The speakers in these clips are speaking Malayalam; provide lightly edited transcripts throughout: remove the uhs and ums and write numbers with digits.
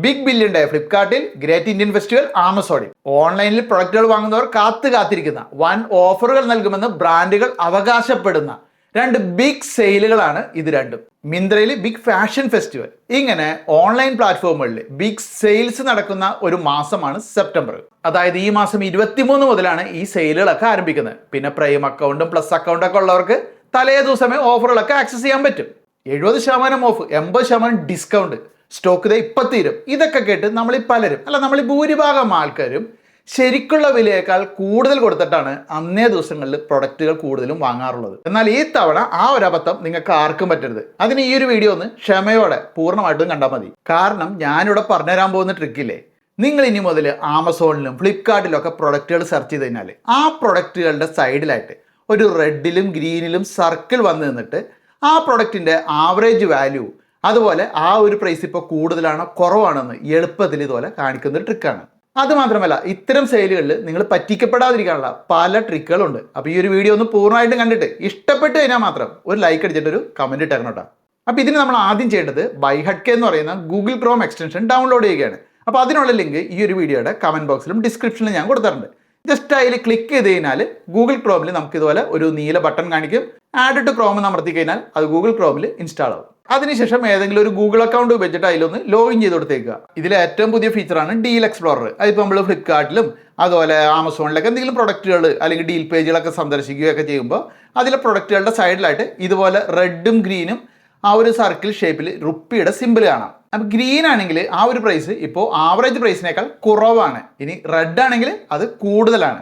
ബിഗ് ബില്യൺ ഡേ ഫ്ലിപ്കാർട്ടിൽ, ഗ്രേറ്റ് ഇന്ത്യൻ ഫെസ്റ്റിവൽ ആമസോണിൽ. ഓൺലൈനിൽ പ്രൊഡക്റ്റുകൾ വാങ്ങുന്നവർ കാത്തിരിക്കുന്ന വൻ ഓഫറുകൾ നൽകുമെന്ന് ബ്രാൻഡുകൾ അവകാശപ്പെടുന്ന രണ്ട് ബിഗ് സെയിലുകളാണ് ഇത് രണ്ടും. മിന്ത്രയിൽ ബിഗ് ഫാഷൻ ഫെസ്റ്റിവൽ. ഇങ്ങനെ ഓൺലൈൻ പ്ലാറ്റ്ഫോമുകളിൽ ബിഗ് സെയിൽസ് നടക്കുന്ന ഒരു മാസമാണ് സെപ്റ്റംബർ. അതായത് ഈ മാസം 23 മുതലാണ് ഈ സെയിലുകളൊക്കെ ആരംഭിക്കുന്നത്. പിന്നെ പ്രൈം അക്കൗണ്ടും പ്ലസ് അക്കൗണ്ടൊക്കെ ഉള്ളവർക്ക് തലേ ദിവസമേ ഓഫറുകളൊക്കെ ആക്സസ് ചെയ്യാൻ പറ്റും. 70% ഓഫ്, 80% ഡിസ്കൗണ്ട്, സ്റ്റോക്ക് ഇപ്പം തീരും. ഇതൊക്കെ കേട്ട് നമ്മളീ ഭൂരിഭാഗം ആൾക്കാരും ശരിക്കുള്ള വിലയേക്കാൾ കൂടുതൽ കൊടുത്തിട്ടാണ് അന്നേ ദിവസങ്ങളിൽ പ്രൊഡക്റ്റുകൾ കൂടുതലും വാങ്ങാറുള്ളത്. എന്നാൽ ഈ തവണ ആ ഒരു അബദ്ധം നിങ്ങൾക്ക് ആർക്കും പറ്റരുത്. അതിന് ഈ ഒരു വീഡിയോ ഒന്ന് ക്ഷമയോടെ പൂർണ്ണമായിട്ടും കണ്ടാൽ മതി. കാരണം ഞാനിവിടെ പറഞ്ഞുതരാൻ പോകുന്ന ട്രിക്കില്ലേ, നിങ്ങൾ ഇനി മുതൽ ആമസോണിലും ഫ്ലിപ്കാർട്ടിലും ഒക്കെ പ്രൊഡക്റ്റുകൾ സെർച്ച് ചെയ്ത് കഴിഞ്ഞാൽ ആ പ്രൊഡക്റ്റുകളുടെ സൈഡിലായിട്ട് ഒരു റെഡിലും ഗ്രീനിലും സർക്കിൾ വന്ന് നിന്നിട്ട് ആ പ്രൊഡക്റ്റിൻ്റെ ആവറേജ് വാല്യൂ, അതുപോലെ ആ ഒരു പ്രൈസ് ഇപ്പോൾ കൂടുതലാണോ കുറവാണെന്ന് എളുപ്പത്തിൽ ഇതുപോലെ കാണിക്കുന്ന ഒരു ട്രിക്കാണ്. അതുമാത്രമല്ല, ഇത്തരം സെയിലുകളിൽ നിങ്ങൾ പറ്റിക്കപ്പെടാതിരിക്കാനുള്ള പല ട്രിക്കുകളുണ്ട്. അപ്പോൾ ഈ ഒരു വീഡിയോ ഒന്ന് പൂർണ്ണമായിട്ടും കണ്ടിട്ട് ഇഷ്ടപ്പെട്ട് കഴിഞ്ഞാൽ മാത്രം ഒരു ലൈക്ക് അടിച്ചിട്ട് ഒരു കമൻറ്റ് ഇട്ടേക്കണം കേട്ടോ. അപ്പോൾ ഇതിന് നമ്മൾ ആദ്യം ചെയ്യേണ്ടത് ബൈഹഡ്കെ എന്ന് പറയുന്ന ഗൂഗിൾ ക്രോം എക്സ്റ്റൻഷൻ ഡൗൺലോഡ് ചെയ്യുകയാണ്. അപ്പോൾ അതിനുള്ള ലിങ്ക് ഈ ഒരു വീഡിയോയുടെ കമൻറ്റ് ബോക്സിലും ഡിസ്ക്രിപ്ഷനിലും ഞാൻ കൊടുത്തിട്ടുണ്ട്. ജസ്റ്റ് അതിൽ ക്ലിക്ക് ചെയ്ത് കഴിഞ്ഞാൽ ഗൂഗിൾ ക്രോമിൽ നമുക്ക് ഇതുപോലെ ഒരു നീല ബട്ടൺ കാണിക്കും. ആഡ് ടു ക്രോം അമർത്തി കഴിഞ്ഞാൽ അത് ഗൂഗിൾ ക്രോമിൽ ഇൻസ്റ്റാൾ ആവും. അതിനുശേഷം ഏതെങ്കിലും ഒരു ഗൂഗിൾ അക്കൗണ്ട് ഉപയോഗിച്ചിട്ട് അതിലൊന്ന് ലോഗിൻ ചെയ്ത് കൊടുത്തേക്കുക. ഇതിലെ ഏറ്റവും പുതിയ ഫീച്ചറാണ് ഡീൽ എക്സ്പ്ലോറർ. അതിപ്പോൾ നമ്മൾ ഫ്ലിപ്കാർട്ടിലും അതുപോലെ ആമസോണിലൊക്കെ എന്തെങ്കിലും പ്രൊഡക്റ്റുകൾ അല്ലെങ്കിൽ ഡീൽ പേജുകളൊക്കെ സന്ദർശിക്കുകയൊക്കെ ചെയ്യുമ്പോൾ അതിലെ പ്രൊഡക്റ്റുകളുടെ സൈഡിലായിട്ട് ഇതുപോലെ റെഡും ഗ്രീനും ആ ഒരു സർക്കിൾ ഷേപ്പിൽ റുപ്പിയുടെ സിമ്പിൾ കാണാം. അപ്പോൾ ഗ്രീൻ ആണെങ്കിൽ ആ ഒരു പ്രൈസ് ഇപ്പോൾ ആവറേജ് പ്രൈസിനേക്കാൾ കുറവാണ്. ഇനി റെഡ് ആണെങ്കിൽ അത് കൂടുതലാണ്.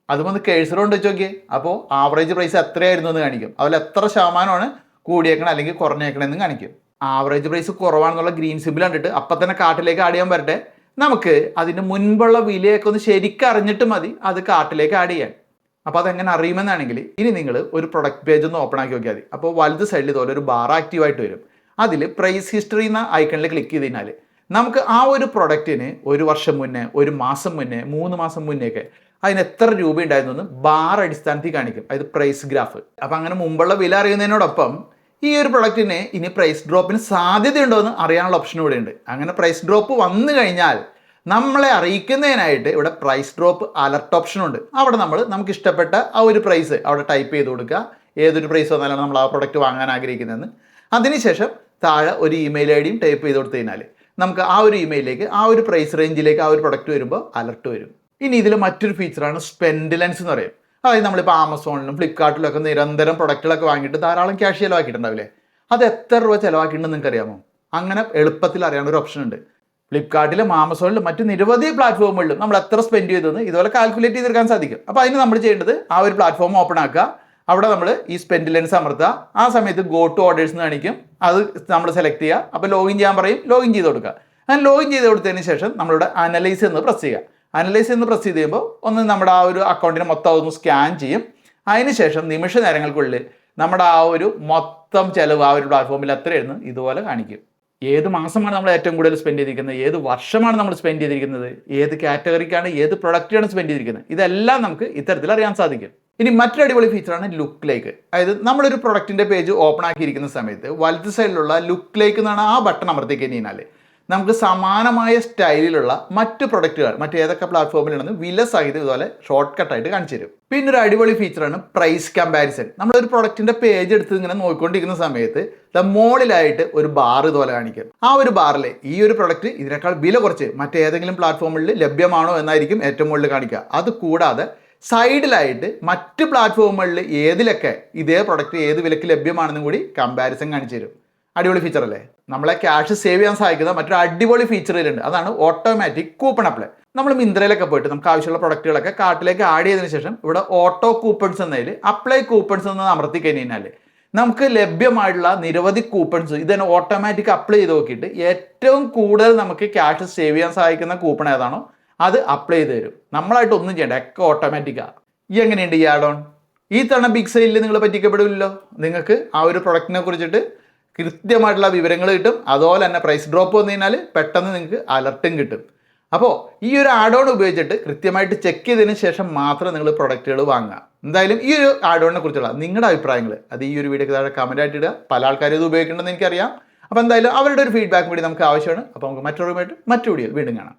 അതുമൊന്ന് കേഴ്സർ കൊണ്ട് വെച്ച് നോക്കിയേ. അപ്പോൾ ആവറേജ് പ്രൈസ് എത്രയായിരുന്നു എന്ന് കാണിക്കും. അതിൽ എത്ര ശതമാനമാണ് കൂടിയേക്കണം അല്ലെങ്കിൽ കുറഞ്ഞേക്കണമെന്ന് കാണിക്കും. ആവറേജ് പ്രൈസ് കുറവാണെന്നുള്ള ഗ്രീൻ സിമ്പിൾ കണ്ടിട്ട് അപ്പം തന്നെ കാർട്ടിലേക്ക് ആഡ് ചെയ്യാൻ വരട്ടെ. നമുക്ക് അതിന് മുൻപുള്ള വിലയൊക്കെ ഒന്ന് ശരിക്കും അറിഞ്ഞിട്ട് മതി അത് കാർട്ടിലേക്ക് ആഡ് ചെയ്യാൻ. അപ്പോൾ അതെങ്ങനെ അറിയുമെന്നാണെങ്കിൽ ഇനി നിങ്ങൾ ഒരു പ്രൊഡക്റ്റ് പേജ് ഒന്ന് ഓപ്പൺ ആക്കി നോക്കിയാൽ മതി. അപ്പോൾ വലത് സൈഡിൽ ഇതുപോലെ ഒരു ബാർ ആക്റ്റീവായിട്ട് വരും. അതിൽ പ്രൈസ് ഹിസ്റ്ററി എന്ന ഐക്കണിൽ ക്ലിക്ക് ചെയ്ത് കഴിഞ്ഞാൽ നമുക്ക് ആ ഒരു പ്രൊഡക്റ്റിന് ഒരു വർഷം മുന്നേ, ഒരു മാസം മുന്നേ, 3 മാസം മുന്നേയൊക്കെ അതിന് എത്ര രൂപ ഉണ്ടായിരുന്നു എന്ന് ബാർ അടിസ്ഥാനത്തിൽ കാണിക്കും. അതായത് പ്രൈസ് ഗ്രാഫ്. അപ്പം അങ്ങനെ മുമ്പുള്ള വില അറിയുന്നതിനോടൊപ്പം ഈ ഒരു പ്രൊഡക്റ്റിന് ഇനി പ്രൈസ് ഡ്രോപ്പിന് സാധ്യതയുണ്ടോ എന്ന് അറിയാനുള്ള ഓപ്ഷൻ ഇവിടെ ഉണ്ട്. അങ്ങനെ പ്രൈസ് ഡ്രോപ്പ് വന്നു കഴിഞ്ഞാൽ നമ്മളെ അറിയിക്കുന്നതിനായിട്ട് ഇവിടെ പ്രൈസ് ഡ്രോപ്പ് അലർട്ട് ഓപ്ഷൻ ഉണ്ട്. അവിടെ നമുക്ക് ഇഷ്ടപ്പെട്ട ആ ഒരു പ്രൈസ് അവിടെ ടൈപ്പ് ചെയ്ത് കൊടുക്കുക. ഏതൊരു പ്രൈസ് വന്നാലാണ് നമ്മൾ ആ പ്രൊഡക്റ്റ് വാങ്ങാൻ ആഗ്രഹിക്കുന്നതെന്ന്. അതിനുശേഷം താഴെ ഒരു ഇമെയിൽ ഐ ഡിയും ടൈപ്പ് ചെയ്ത് കൊടുത്തു കഴിഞ്ഞാൽ നമുക്ക് ആ ഒരു ഇമെയിലേക്ക് ആ ഒരു പ്രൈസ് റേഞ്ചിലേക്ക് ആ ഒരു പ്രൊഡക്റ്റ് വരുമ്പോൾ അലർട്ട് വരും. ഇനി ഇതിൽ മറ്റൊരു ഫീച്ചറാണ് സ്പെൻഡ് ലെൻസ് എന്ന് പറയും. അതായത് നമ്മളിപ്പോൾ ആമസോണിലും ഫ്ലിപ്കാർട്ടിലും ഒക്കെ നിരന്തരം പ്രൊഡക്റ്റുകളൊക്കെ വാങ്ങിയിട്ട് ധാരാളം ക്യാഷ് ചിലവാക്കിയിട്ടുണ്ടാവില്ലേ, അത് എത്ര രൂപ ചിലവാക്കിയിട്ടുണ്ടെന്ന് നിങ്ങൾക്ക് അറിയാമോ? അങ്ങനെ എളുപ്പത്തിൽ അറിയാൻ ഒരു ഓപ്ഷൻ ഉണ്ട്. ഫ്ലിപ്കാർട്ടിലും ആമസോണിലും മറ്റു നിരവധി പ്ലാറ്റ്ഫോമുകളിലും നമ്മൾ എത്ര സ്പെൻഡ് ചെയ്തെന്ന് ഇതുപോലെ കാൽക്കുലേറ്റ് ചെയ്തെടുക്കാൻ സാധിക്കും. അപ്പോൾ അതിന് നമ്മൾ ചെയ്യേണ്ടത് ആ ഒരു പ്ലാറ്റ്ഫോം ഓപ്പൺ ആക്കുക. അവിടെ നമ്മൾ ഈ സ്പെൻഡ് ലെൻസ് അമർത്തുക. ആ സമയത്ത് ഗോ ടു ഓർഡേഴ്സ് എന്ന് കാണിക്കും. അത് നമ്മൾ സെലക്ട് ചെയ്യുക. അപ്പോൾ ലോഗിൻ ചെയ്യാൻ പറയും, ലോഗിൻ ചെയ്ത് കൊടുക്കുക. അങ്ങനെ ലോഗിൻ ചെയ്ത് കൊടുത്തതിന് ശേഷം നമ്മളുടെ അനലൈസ് എന്ന് പ്രസ് ചെയ്യുക. അനലൈസ് എന്ന് പ്രസ് ചെയ്ത് കഴിയുമ്പോൾ ഒന്ന് നമ്മുടെ ആ ഒരു അക്കൗണ്ടിനെ മൊത്തം ഒന്ന് സ്കാൻ ചെയ്യും. അതിനുശേഷം നിമിഷ നേരങ്ങൾക്കുള്ളിൽ നമ്മുടെ ആ ഒരു മൊത്തം ചിലവ് ആ ഒരു പ്ലാറ്റ്ഫോമിൽ എത്രയായിരുന്നു ഇതുപോലെ കാണിക്കും. ഏത് മാസമാണ് നമ്മൾ ഏറ്റവും കൂടുതൽ സ്പെൻഡ് ചെയ്തിരിക്കുന്നത്, ഏത് വർഷമാണ് നമ്മൾ സ്പെൻഡ് ചെയ്തിരിക്കുന്നത്, ഏത് കാറ്റഗറിക്കാണ്, ഏത് പ്രൊഡക്റ്റാണ് സ്പെൻഡ് ചെയ്തിരിക്കുന്നത്, ഇതെല്ലാം നമുക്ക് ഇത്തരത്തിൽ അറിയാൻ സാധിക്കും. ഇനി മറ്റൊരു അടിപൊളി ഫീച്ചറാണ് ലുക്ക് ലൈക്ക്. അതായത് നമ്മളൊരു പ്രൊഡക്റ്റിൻ്റെ പേജ് ഓപ്പൺ ആക്കിയിരിക്കുന്ന സമയത്ത് വലത് സൈഡിലുള്ള ലുക്ക് ലൈക്ക് എന്നാണ് ആ ബട്ടൺ അമർത്തി കഴിഞ്ഞാൽ നമുക്ക് സമാനമായ സ്റ്റൈലിലുള്ള മറ്റ് പ്രൊഡക്റ്റുകൾ മറ്റേതൊക്കെ പ്ലാറ്റ്ഫോമിലുണ്ടെന്ന് വില സഹിതം ഇതുപോലെ ഷോർട്ട് കട്ടായിട്ട് കാണിച്ചു തരും. പിന്നെ ഒരു അടിപൊളി ഫീച്ചറാണ് പ്രൈസ് കമ്പാരിസൺ. നമ്മളൊരു പ്രൊഡക്റ്റിൻ്റെ പേജ് എടുത്ത് ഇങ്ങനെ നോക്കിക്കൊണ്ടിരിക്കുന്ന സമയത്ത് മുകളിലായിട്ട് ഒരു ബാർ ഇതുപോലെ കാണിക്കും. ആ ഒരു ബാറിൽ ഈ ഒരു പ്രൊഡക്റ്റ് ഇതിനേക്കാൾ വില കുറച്ച് മറ്റേതെങ്കിലും പ്ലാറ്റ്ഫോമിൽ ലഭ്യമാണോ എന്നായിരിക്കും ഏറ്റവും മുകളിൽ കാണിക്കുക. അത് കൂടാതെ സൈഡിലായിട്ട് മറ്റ് പ്ലാറ്റ്ഫോമുകളിൽ ഏതിലൊക്കെ ഇതേ പ്രൊഡക്റ്റ് ഏത് വിലക്ക് ലഭ്യമാണെന്നും കൂടി കമ്പാരിസൺ കാണിച്ചു തരും. അടിപൊളി ഫീച്ചർ അല്ലേ? നമ്മളെ ക്യാഷ് സേവ് ചെയ്യാൻ സഹായിക്കുന്ന മറ്റൊരു അടിപൊളി ഫീച്ചർ ഇതിലുണ്ട്. അതാണ് ഓട്ടോമാറ്റിക് കൂപ്പൺ അപ്ലൈ. നമ്മൾ മിന്ത്രയിലൊക്കെ പോയിട്ട് നമുക്ക് ആവശ്യമുള്ള പ്രൊഡക്റ്റുകളൊക്കെ കാർട്ടിലേക്ക് ആഡ് ചെയ്തതിന് ശേഷം ഇവിടെ ഓട്ടോ കൂപ്പൺസ് എന്നതിൽ അപ്ലൈ കൂപ്പൺസ് എന്ന് അമർത്തി കഴിഞ്ഞാൽ നമുക്ക് ലഭ്യമായിട്ടുള്ള നിരവധി കൂപ്പൺസ് ഇതിനെ ഓട്ടോമാറ്റിക് അപ്ലൈ ചെയ്ത് നോക്കിയിട്ട് ഏറ്റവും കൂടുതൽ നമുക്ക് ക്യാഷ് സേവ് ചെയ്യാൻ സഹായിക്കുന്ന കൂപ്പൺ ഏതാണോ അത് അപ്ലൈ ചെയ്ത് തരും. നമ്മളായിട്ട് ഒന്നും ചെയ്യേണ്ട, ഒക്കെ ഓട്ടോമാറ്റിക്കാണ്. എങ്ങനെയുണ്ട് ഈ ആഡ് ഓൺ? ഈ തവണ ബിഗ് സെയിലിൽ നിങ്ങൾ പറ്റിക്കപ്പെടില്ലല്ലോ. നിങ്ങൾക്ക് ആ ഒരു പ്രൊഡക്റ്റിനെ കുറിച്ചിട്ട് കൃത്യമായിട്ടുള്ള വിവരങ്ങൾ കിട്ടും. അതുപോലെ തന്നെ പ്രൈസ് ഡ്രോപ്പ് വന്നു കഴിഞ്ഞാൽ പെട്ടെന്ന് നിങ്ങൾക്ക് അലർട്ടും കിട്ടും. അപ്പോൾ ഈ ഒരു ആഡ് ഓൺ ഉപയോഗിച്ചിട്ട് കൃത്യമായിട്ട് ചെക്ക് ചെയ്തതിന് ശേഷം മാത്രം നിങ്ങൾ പ്രൊഡക്റ്റുകൾ വാങ്ങുക. എന്തായാലും ഈ ഒരു ആഡ് ഓണിനെ കുറിച്ചുള്ള നിങ്ങളുടെ അഭിപ്രായങ്ങൾ അത് ഈ ഒരു വീഡിയോക്ക് താഴെ കമൻ്റ് ആയിട്ട് ഇടുക. പല ആൾക്കാരും ഇത് ഉപയോഗിക്കേണ്ടതെന്ന് എനിക്കറിയാം. അപ്പോൾ എന്തായാലും അവരുടെ ഒരു ഫീഡ്ബാക്ക് കൂടി നമുക്ക് ആവശ്യമാണ്. അപ്പോൾ നമുക്ക് മറ്റൊരു വീഡിയോയിൽ വീണ്ടും കാണാം.